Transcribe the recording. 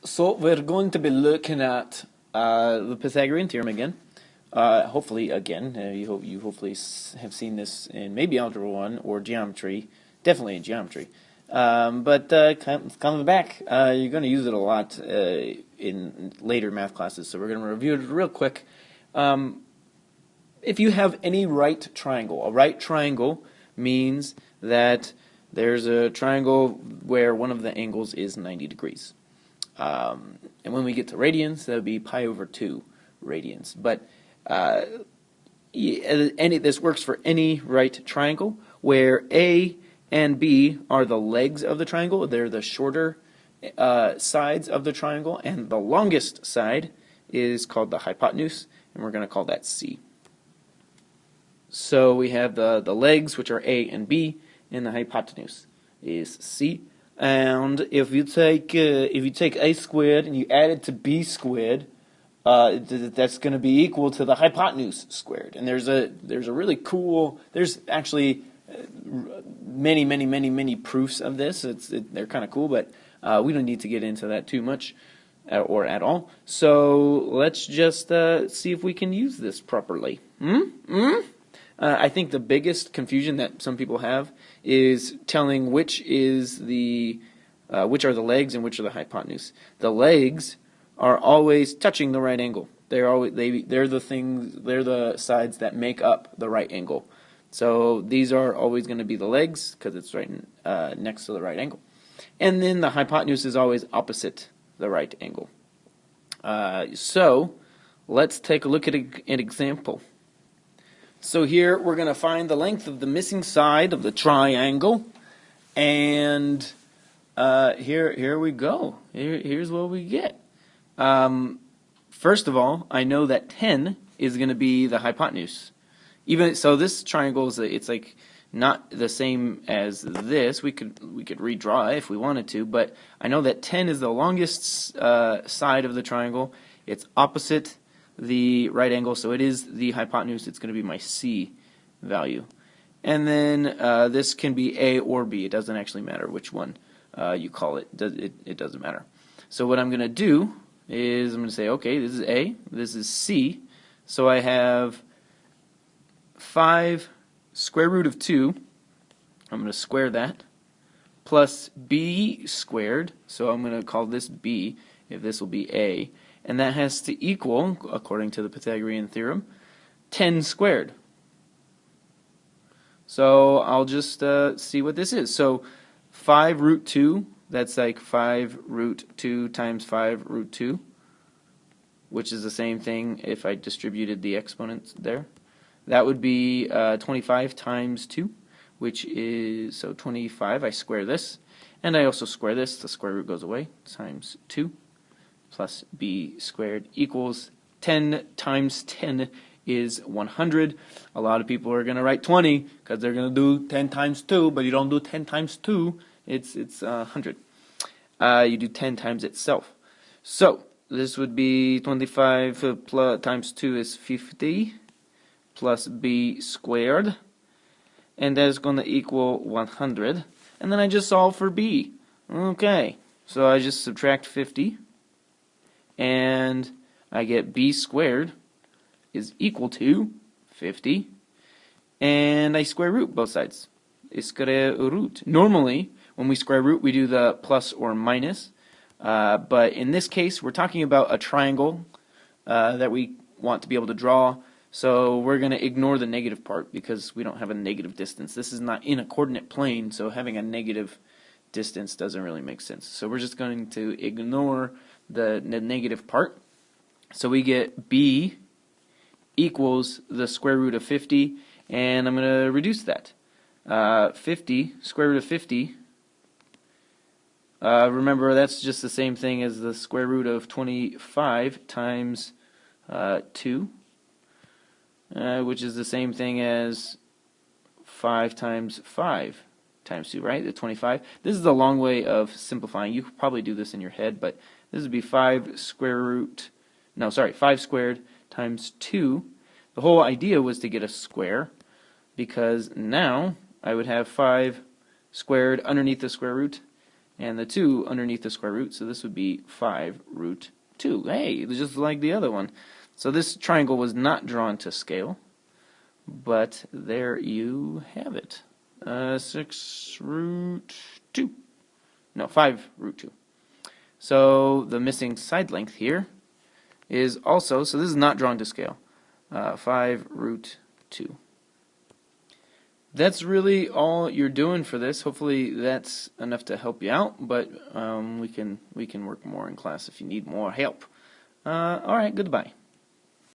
So we're going to be looking at the Pythagorean theorem again. Hopefully again. You hopefully have seen this in maybe Algebra 1 or Geometry. Definitely in Geometry. But coming back, you're going to use it a lot in later math classes. So we're going to review it real quick. If you have any right triangle, a right triangle means that there's a triangle where one of the angles is 90 degrees. And when we get to radians, that would be pi over 2 radians. But this works for any right triangle where A and B are the legs of the triangle. They're the shorter sides of the triangle, and the longest side is called the hypotenuse, and we're going to call that C. So we have the legs, which are A and B, and the hypotenuse is C. And if you take A squared and you add it to B squared, that's going to be equal to the hypotenuse squared. And there's actually many proofs of this. They're kind of cool, but we don't need to get into that too much or at all. So let's just see if we can use this properly. I think the biggest confusion that some people have is telling which are the legs and which are the hypotenuse. The legs are always touching the right angle. They're the sides that make up the right angle. So these are always going to be the legs because it's right next to the right angle. And then the hypotenuse is always opposite the right angle. So let's take a look at an example. So here we're going to find the length of the missing side of the triangle, and here we go. Here's what we get. First of all, I know that 10 is going to be the hypotenuse. Even so, this triangle it's like not the same as this. We could redraw it if we wanted to, but I know that 10 is the longest side of the triangle. It's opposite the right angle, so it is the hypotenuse. It's going to be my C value. And then this can be A or B. It doesn't actually matter which one you call it. It doesn't matter. So what I'm going to do is I'm going to say, okay, this is A, this is C. So I have 5 square root of 2. I'm going to square that, plus B squared. So I'm going to call this B, if this will be A. And that has to equal, according to the Pythagorean theorem, 10 squared. So I'll just see what this is. So 5 root 2, that's like 5 root 2 times 5 root 2, which is the same thing if I distributed the exponents there. That would be 25 times 2, which is, so 25, I square this, and I also square this, the square root goes away, times 2. Plus B squared equals 10 times 10 is 100. A lot of people are going to write 20 because they're going to do 10 times 2, but you don't do 10 times 2. It's 100. You do 10 times itself. So this would be 25 times 2 is 50 plus B squared. And that is going to equal 100. And then I just solve for B. Okay, so I just subtract 50. And I get B squared is equal to 50, and I square root both sides. Square root. Normally, when we square root, we do the plus or minus, but in this case, we're talking about a triangle that we want to be able to draw, so we're going to ignore the negative part because we don't have a negative distance. This is not in a coordinate plane, so having a negative distance doesn't really make sense. So we're just going to ignore the negative part. So we get B equals the square root of 50, and I'm going to reduce that. 50, square root of 50, remember that's just the same thing as the square root of 25 times 2, which is the same thing as 5 times 5 times 2, right? The 25. This is a long way of simplifying. You could probably do this in your head, but this would be 5 squared times 2. The whole idea was to get a square, because now I would have 5 squared underneath the square root, and the 2 underneath the square root, so this would be 5 root 2. Hey, just like the other one. So this triangle was not drawn to scale, but there you have it. 6 root 2. No, 5 root 2. So the missing side length here is also, so this is not drawn to scale, 5 root 2. That's really all you're doing for this. Hopefully that's enough to help you out, but we can work more in class if you need more help. All right, goodbye.